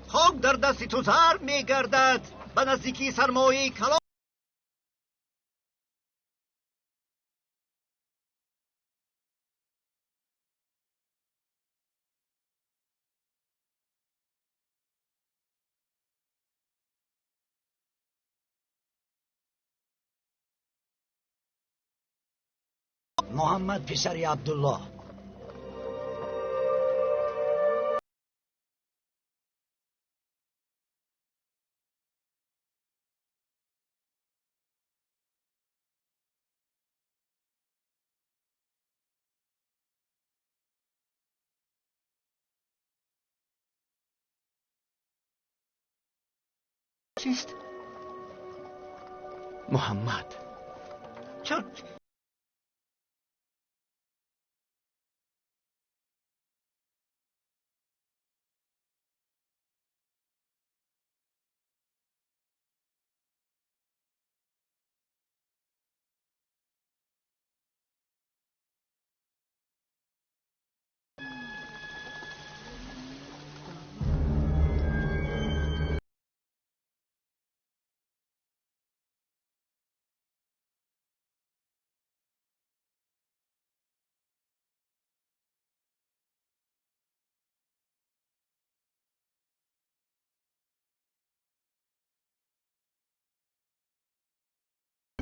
خاک در دست تو زر میگردد، به نزدیکی سرمایه کلان. محمد پسر عبدالله. چیست؟ محمد. چرا؟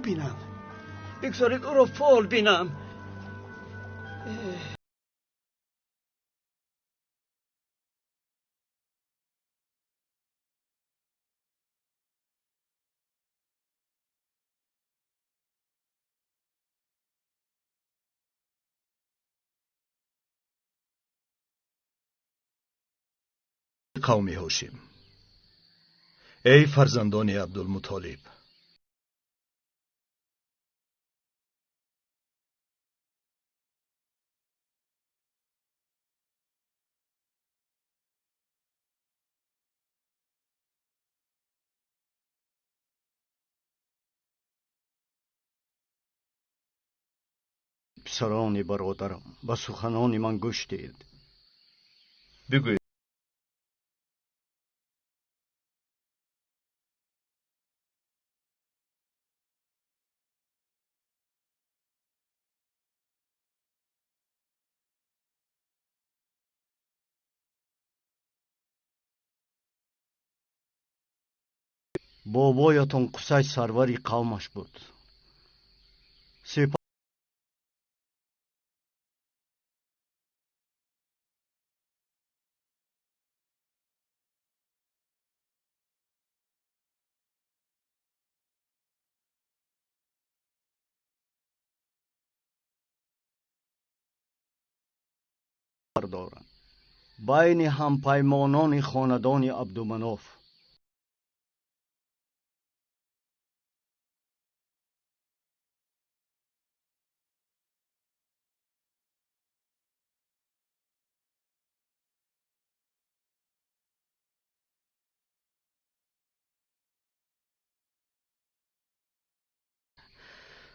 بینم، بگذارید او را فال بینم. قوم هاشم، ای فرزندان عبدالمطالب، پسران برادرم، به سخنان من گوش دهید. بگوی. بابایتان قصه سروری قومش بود. دارند بین همپیمانان خاندان عبدالمناف.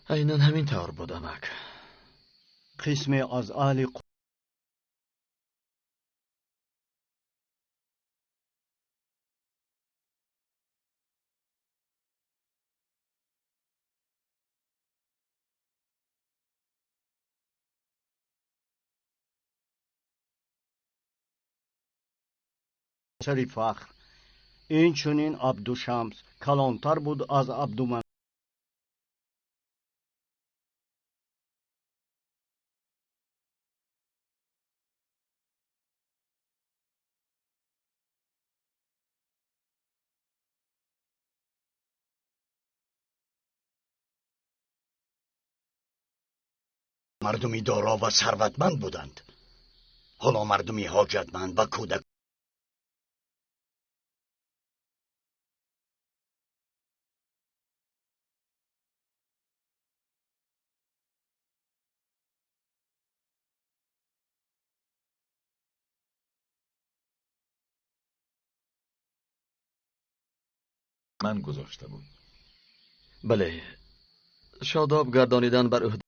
عیناً همین طور بود امک. قسمی از اهل سری فخر این چونین عبدالشمس کلانتر بود از عبدالمناف. مردمی دارا و ثروتمند بودند. حالا مردمی حاجتمند و کودک من گذاشته بود. بله، شاداب گردانیدن بر عهده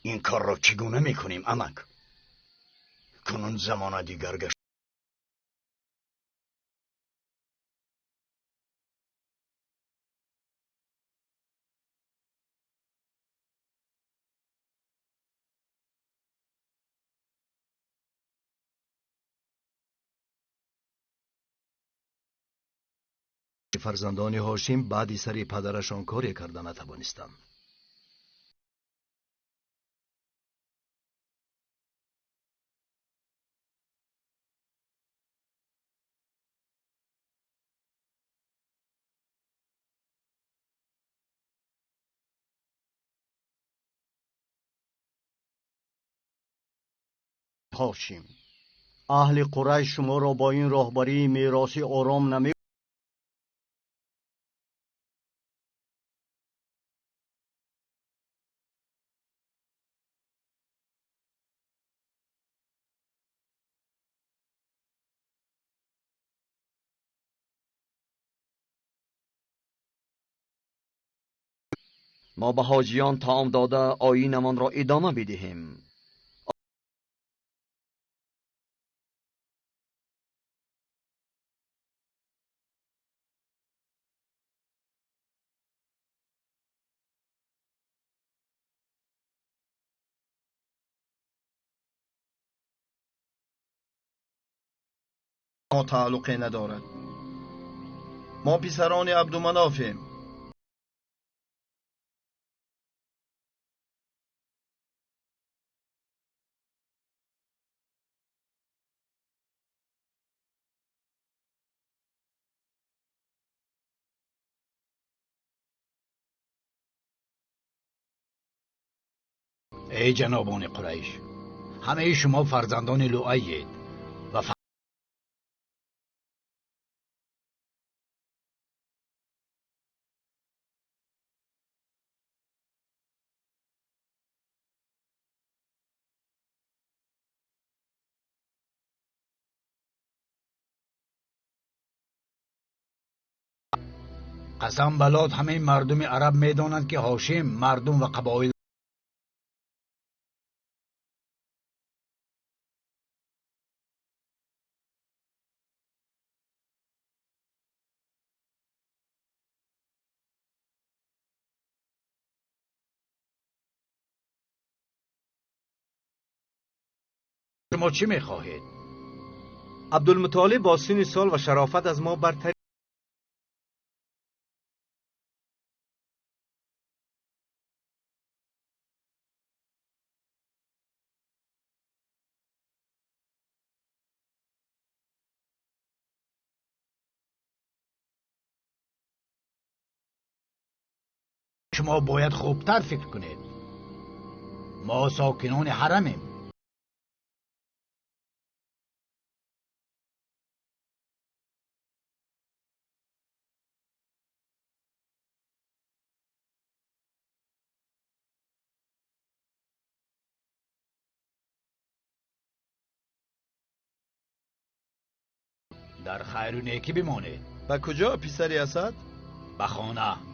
این کار را چگونه میکنیم امک؟ کنون زمان دیگر گشت. فرزندان هاشم بعدی سری پدرشان کاری کرده نتوانستند. هاشم اهل قریش شما را با این راهبری میراثی آرام نمی ما به حاجیان طعام داده آیینمان را ادامه بدهیم. ما تعلقی ندارد. ما پسران عبدالمنافیم. ای جنابان قریش، همه شما فرزندان لؤیید و قسم بلاد همه مردم عرب میدانند که هاشم مردم و قبایل شما چی میخواهید؟ عبدالمطالب با سن سال و شرافت از ما برتر. شما باید خوبتر فکر کنید. ما ساکنان حرمیم. در خیر و نیکی بمانید. و کجا پسری اسد؟ به خانه.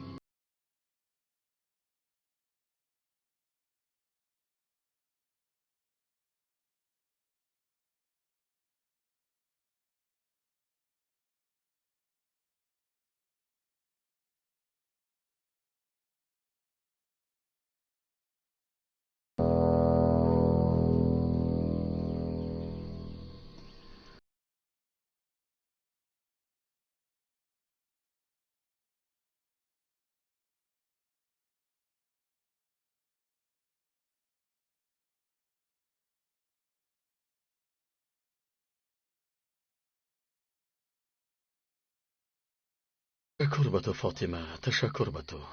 تشکر به تو فاطمه، تشکر به تو.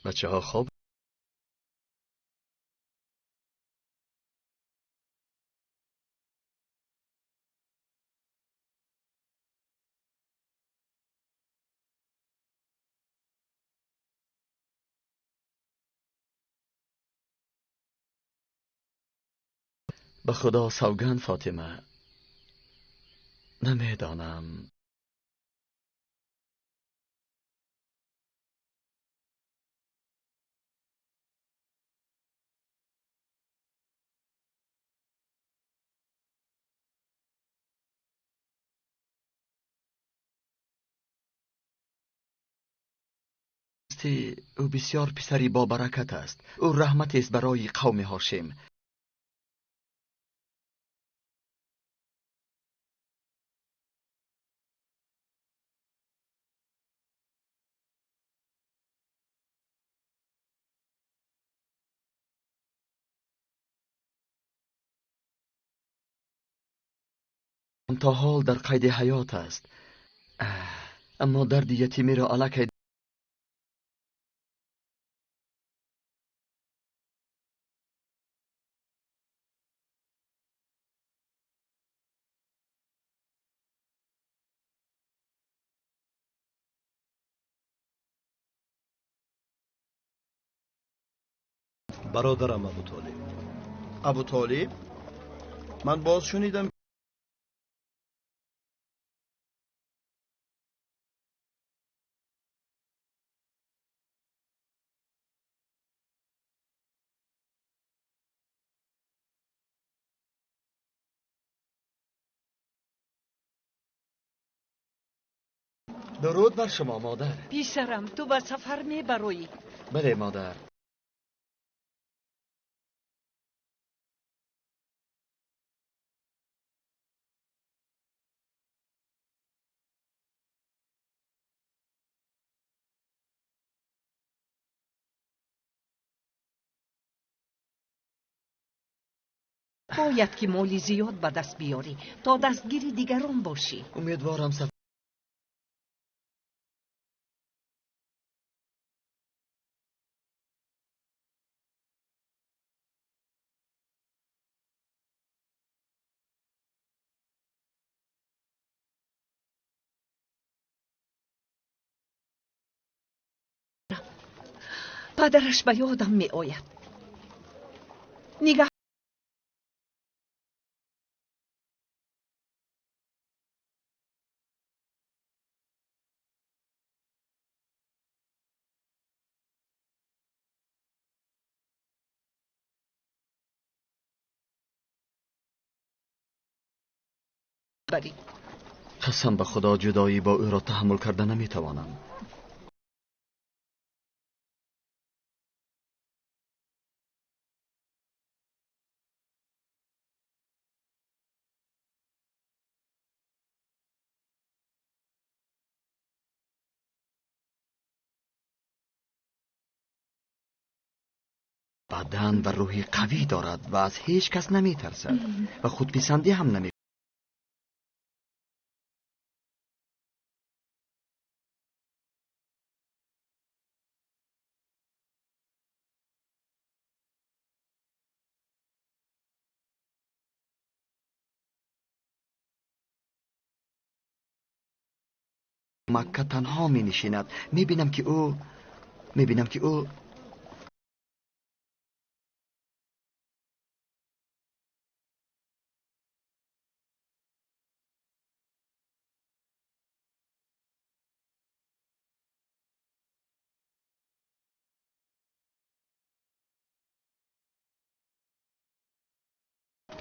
بچه ها خواب؟ به خدا سوگند فاطمه، نمیدانم. راستی او بسیار پسری با برکت است. او رحمت است برای قوم هاشم. تا حال در قید حیات است. اما درد یتیمی را علاکه برادرم ابو طالب. ابو طالب؟ من باز شنیدم درود بر شما مادر. پسرم تو به سفر می بروی. بله مادر. باید که مالی زیاد به دست بیاری تا دستگیری دیگران باشی. امیدوارم سفر پدرش به یادم می آید. نگاه بری. قسم به خدا جدایی با او را تحمل کرده نمیتوانم. بدن و روحی قوی دارد و از هیچ کس نمی ترسد و خودپسندی هم نمی. مکه تنها می نشیند. می بینم که او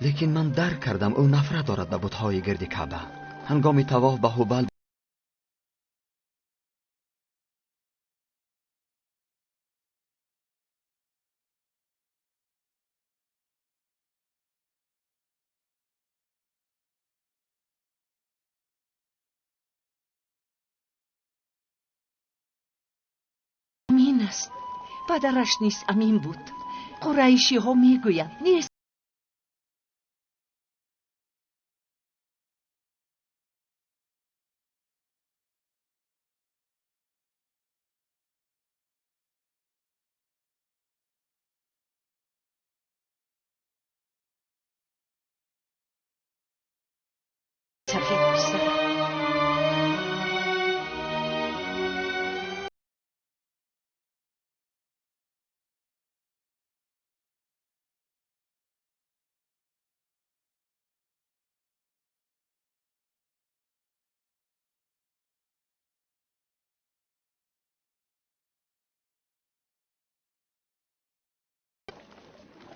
لیکن من درک کردم او نفرت دارد به بت‌های گرد کعبه. هنگام طواف به هبل امین است. پدرش نیست امین بود. قریشی ها می گویند نیست. سفید پسر.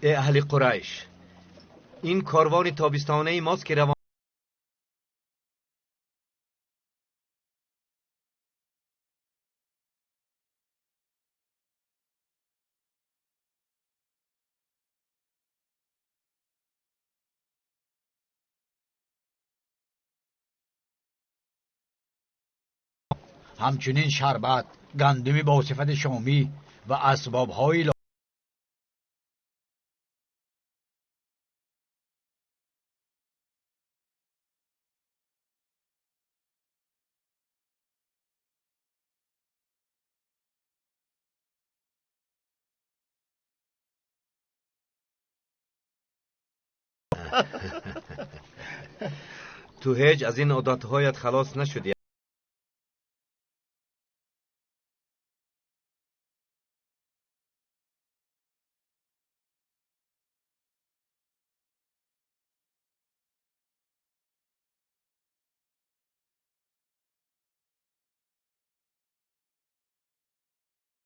ای اهل قریش، این کاروان تابستانه ماست که روان همچنین شربت، گندم با صفت شامی و اسباب‌های تو هیچ از این عادتهایت خلاص نشدی.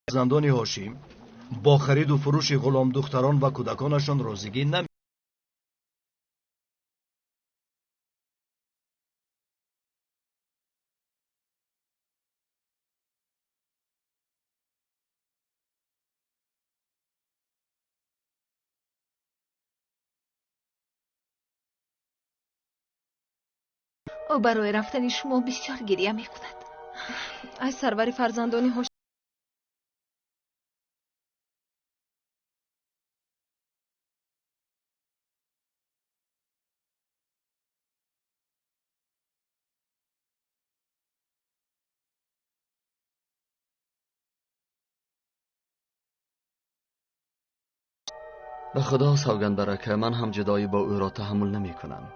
فرزندان هاشیم با خرید و فروش غلام دختران و کودکانشان رازیگی نمی او برای رفتن شما بسیار گریه می کند. ای سرور فرزندان هاشم، به خدا سوگند برکه، من هم جدایی با او را تحمل نمی کنم.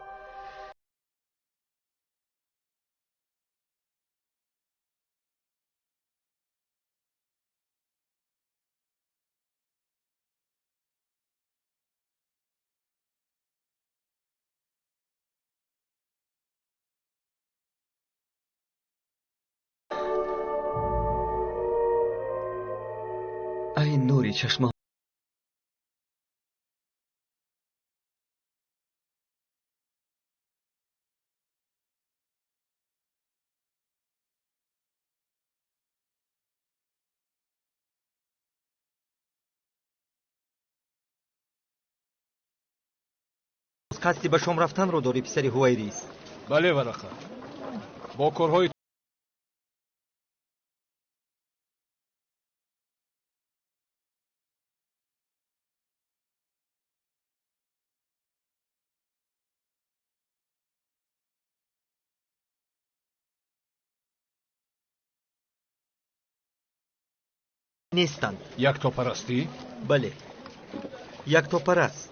ای نوری چشمان، قصدی به شام رفتن رو داری پسری هویریس؟ بله ورقه، با کارهای نیستند. یک تا پرستی؟ بله، یک تو پرست.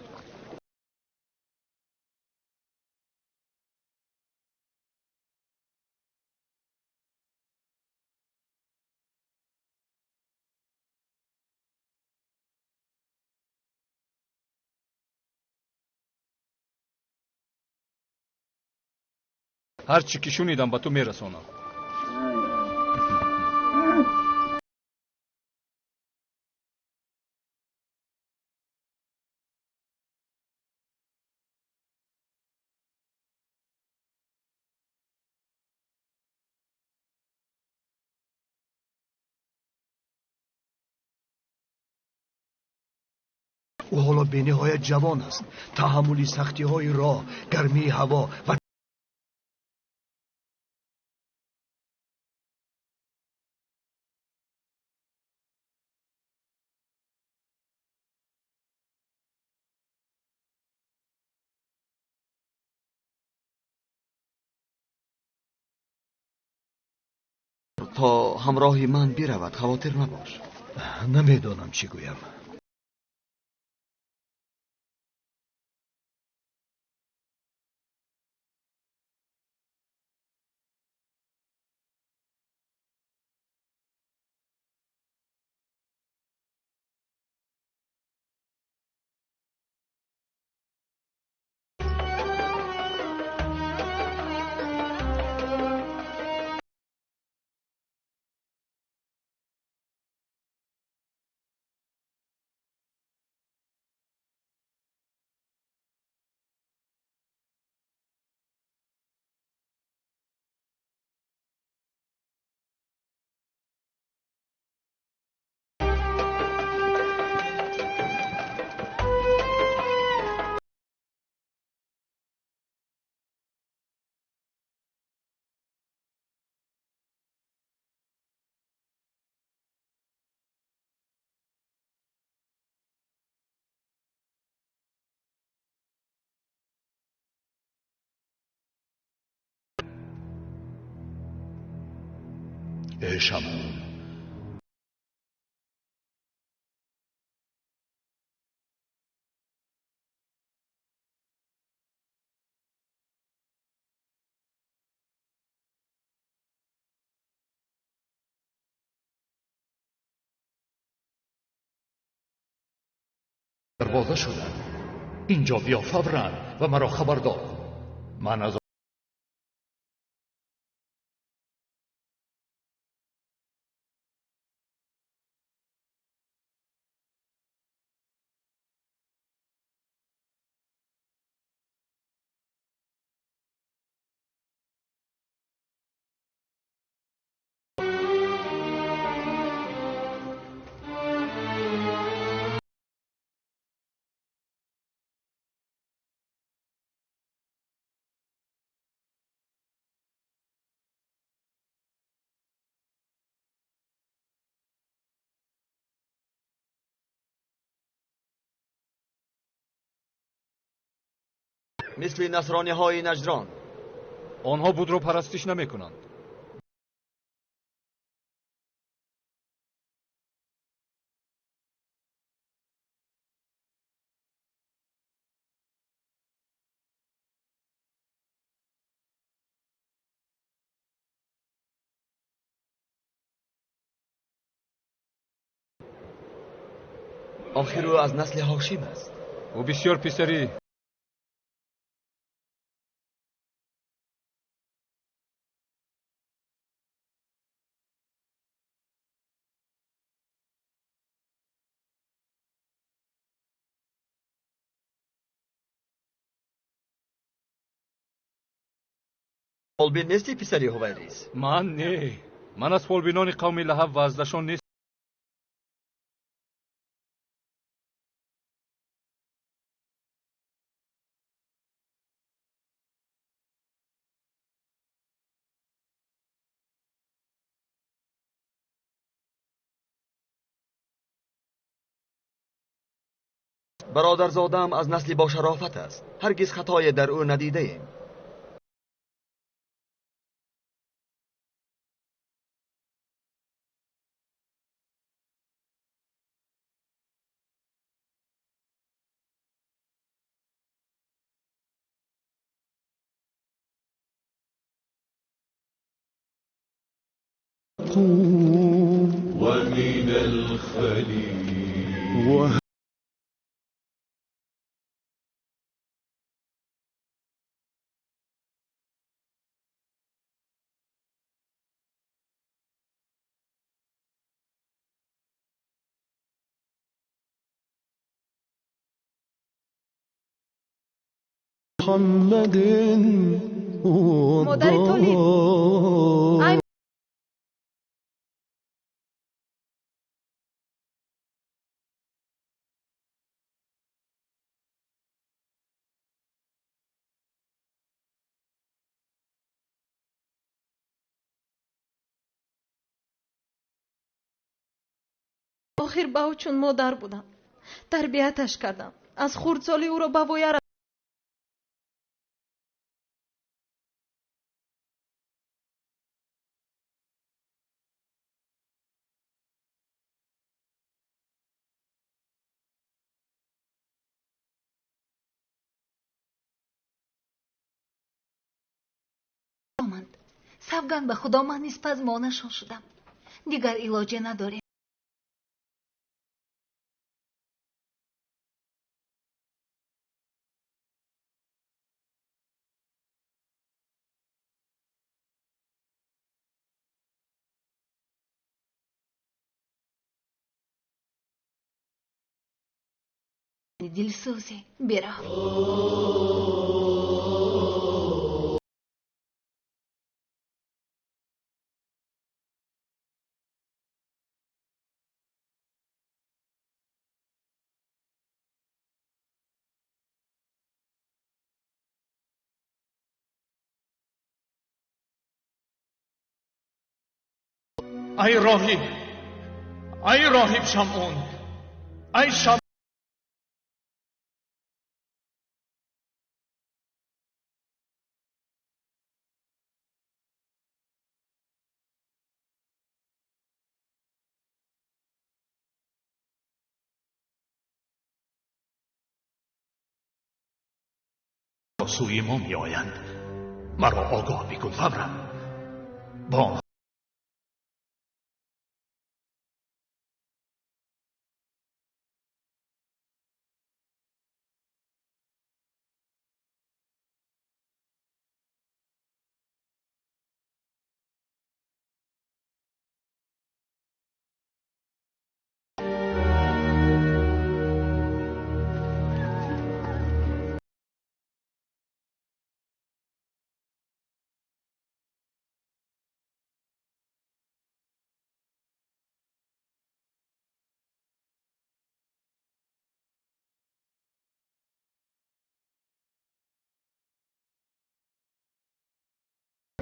هر چی که شنیدم به تو میرسانم. او حالا به نهایت جوان است. تحمل سختی های راه، گرمی هوا و تا همراهی من برود، خواطر نباش. نمیدانم چی گویم. ای شمعون، دروازه شدن. اینجا بیا فوراً و مرا خبر دار. من از مثل نصرانی های نجران. آنها بود رو پرستش نمی کنند. آخر او از نسل هاشم است. او بسیار پسری فولبین نیستی پسری هویریس؟ من نه. من از فولبینان قوم لهب و ازدشان نیست. برادر زادم از نسلی با شرافت است. هرگز خطای در او ندیده ایم. ومن الخلیل مادر تولی ای آخر به او چون مادر بودم. تربیتش کردم. از خردسالی او را به ویرم. سوگند به خدا من نیز پزمانشان شدم. دیگر علاجی نداریم. دلسوزی برا. ای راهب، ای راهب شمعون، ای شمعون. سوی ما می آیند. مرا آگاه بکن فورا. با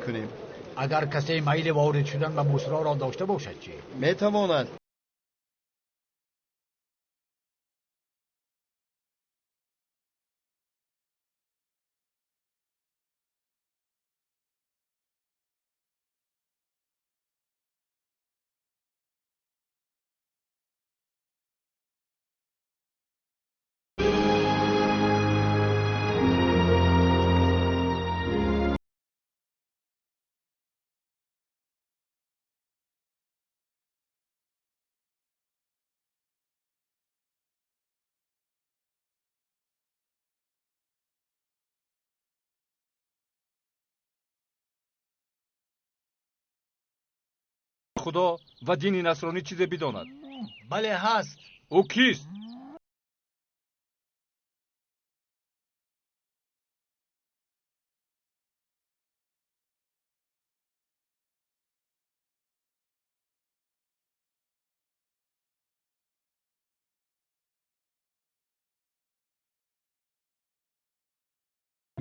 کنیم. اگر کسی میل وارد شدن به بوسرا را داشته باشد چی؟ میتواند. خدا و دین نصرانی چیزی بداند. بله هست. او کیست؟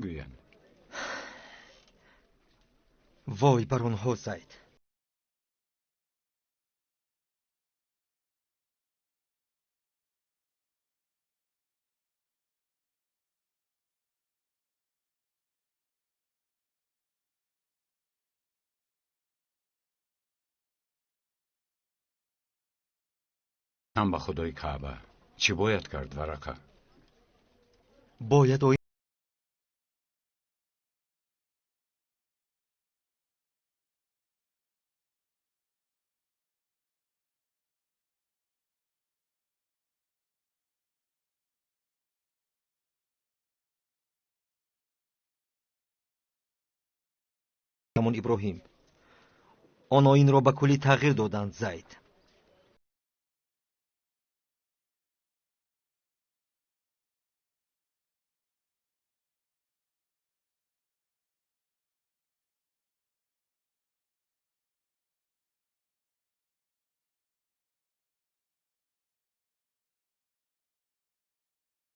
گویند وای بر آنها زید. هم به خدای کعبه چی باید کرد ورقه؟ باید همون ابراهیم آنها این را به کلی تغییر دادند زید.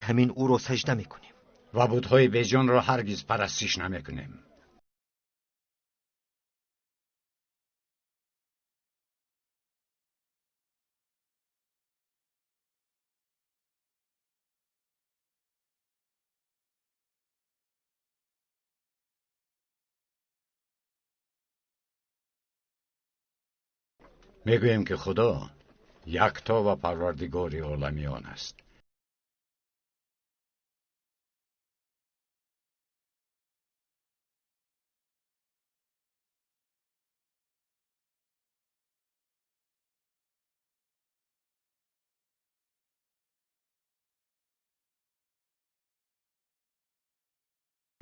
همین او را سجده میکنیم. و بت‌های بیجان را هرگز پرستش نمیکنیم. میگوییم که خدا یکتا و پروردگار عالمیان است.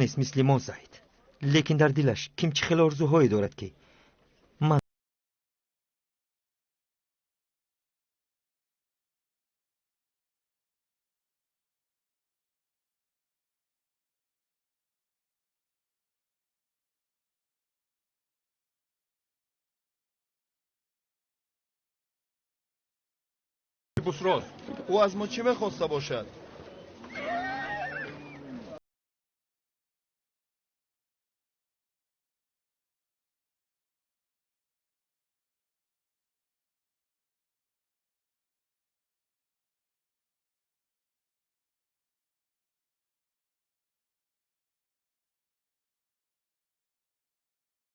نیست مثل ما زید، لیکن در دلش کم چه خیلی آرزوهایی دارد که من بسراز. او از ما چی میخواسته باشد؟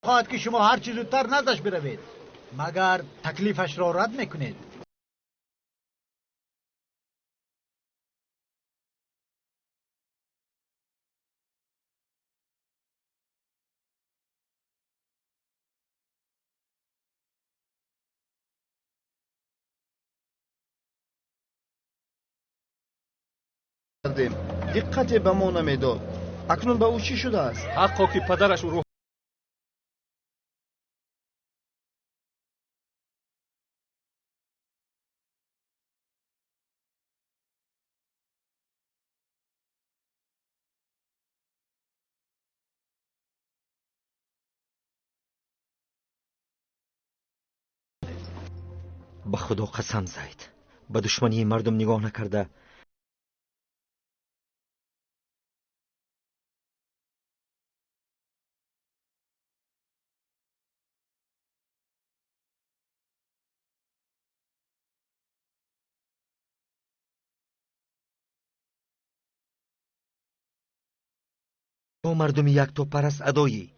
خواهد که شما هر چیز زودتر نزدش بروید مگر تکلیفش را رد میکنید. کردیم دقت به ما نمیداد. اکنون به او چی شده است؟ حقا که پدرش او رو به خدا قسم زید به دشمنی مردم نگاه نکرده با مردم یک تو پرست ادایی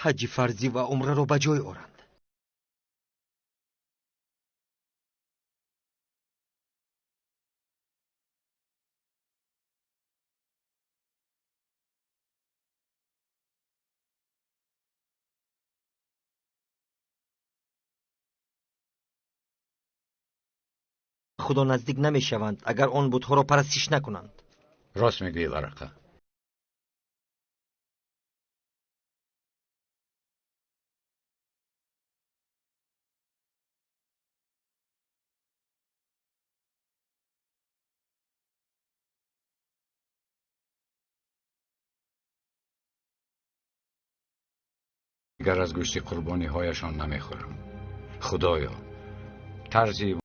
حج فرضی و عمره را به جای آورند. خدا نزدیک نمی شوند اگر آن بتها را پرستش نکنند. راست میگوی ورقه. دیگر از گوشت قربانی هایشان نمیخورم. خدایا طرزی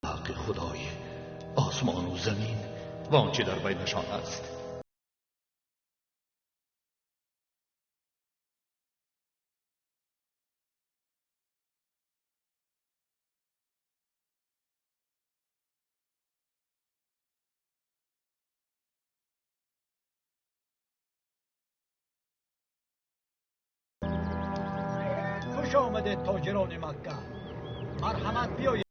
حق خدای آسمان و زمین و آنچه در بینشان است. خوش آمده تاجران مکه. مرحمت بیایید.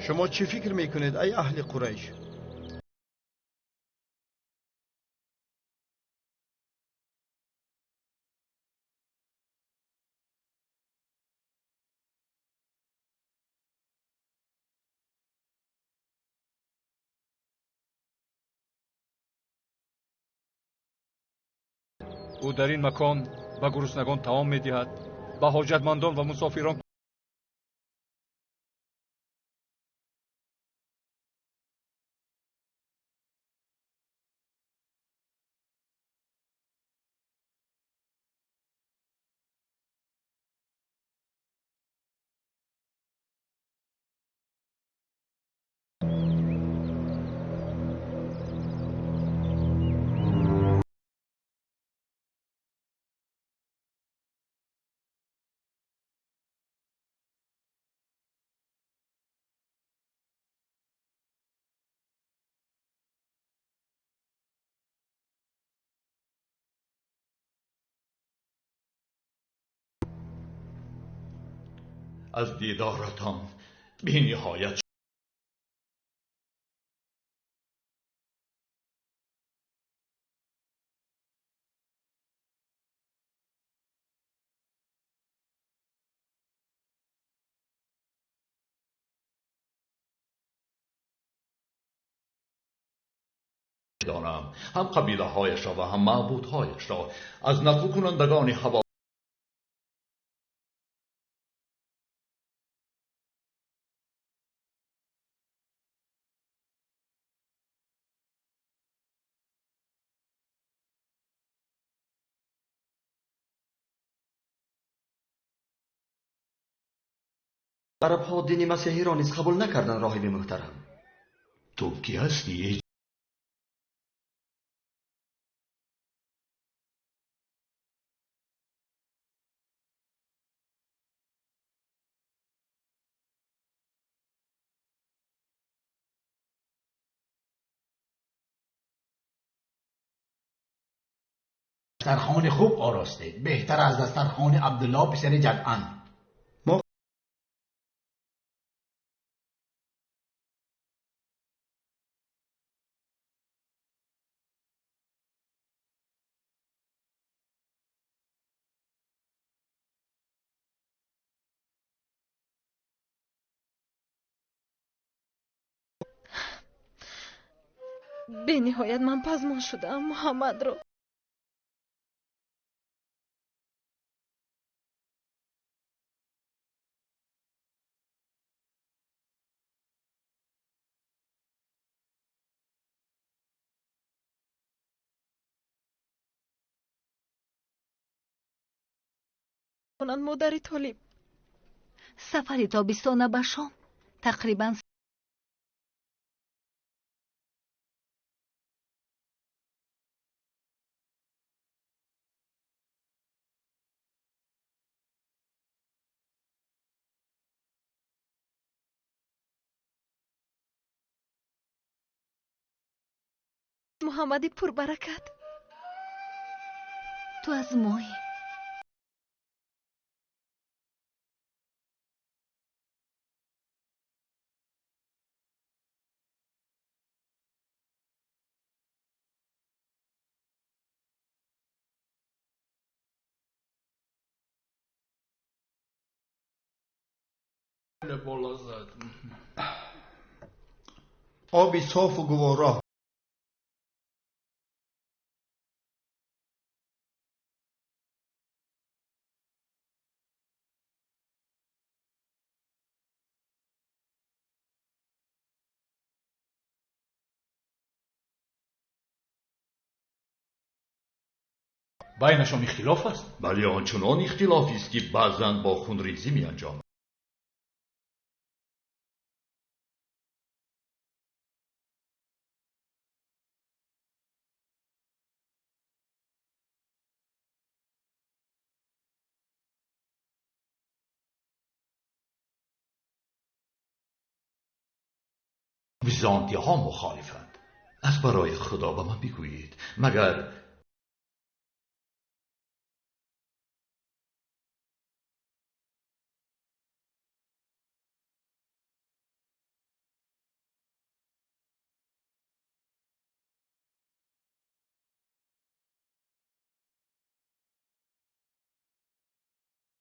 شما چی فکر میکنید ای اهل قریش؟ او در این مکان به گرسنگان طعام میدهد، به حاجتمندان و مسافران از دیدارتان بی نهایت دارم. هم قبیله هایش را و هم معبودهایش را از نقل کنندگان هوا عرب ها دین مسیحی را نیز قبول نکردند. راهب محترم، تو کی هستی؟ دسترخوان خوب آراسته، بهتر از دسترخوان عبدالله پسر جدعان. به نهایت من پزمان شدم محمد رو. مادر طالب سفر تابستانه به شام تقریبا محمد پربرکت، تو از ماهی. آبی صاف و گوارا. بینشان اختلاف است؟ بله آنچنان اختلافی است که بعضاً با خونریزی می انجام. بیزانتی ها مخالفند. از برای خدا به من بگویید، مگر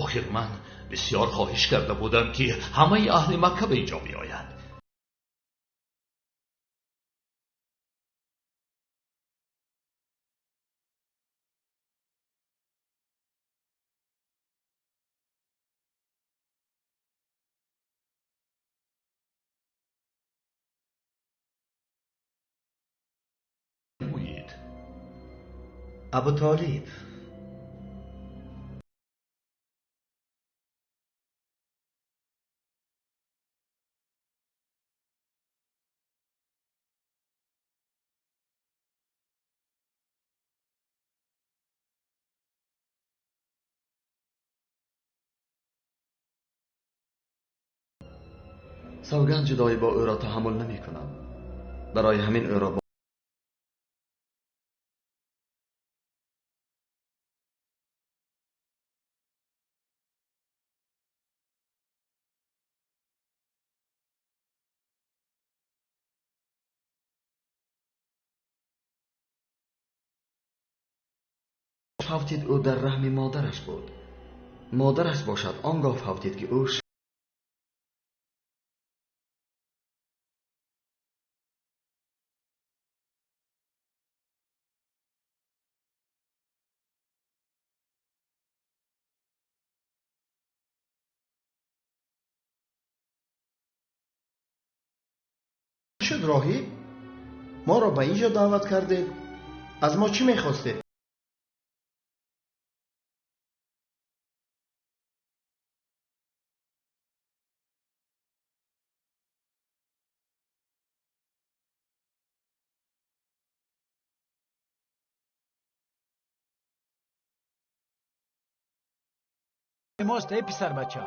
آخر من بسیار خواهش کرده بودم که همه اهل مکه به اینجا بیایند. ابو طالب، سوگند جدایی با او را تحمل نمی کنم. برای همین او را با فوتید او در رحم مادرش بود. مادرش باشد آنگاه فوتید که او شد راهی؟ ما را به اینجا دعوت کرده؟ از ما چی میخواسته؟ ماست ای پسر بچه.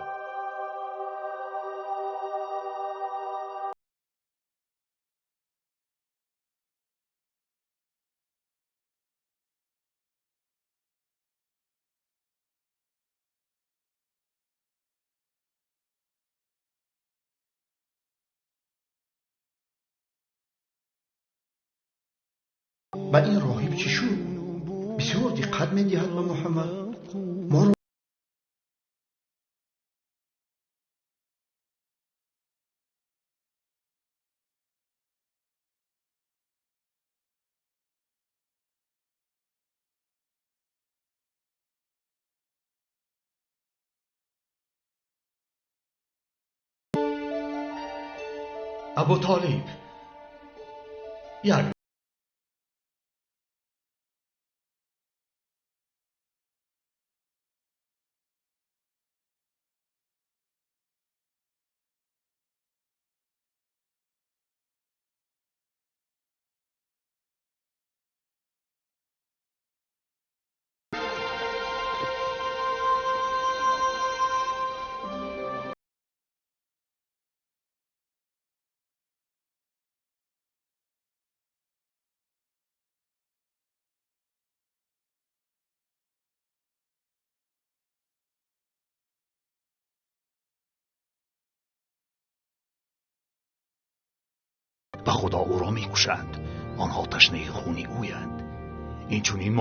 با این راهب چی شد؟ بسیار دقت می‌دهد به محمد. ما را ابو طالب یک به خدا او را میکشند. آنها تشنه خون اویند. این چونین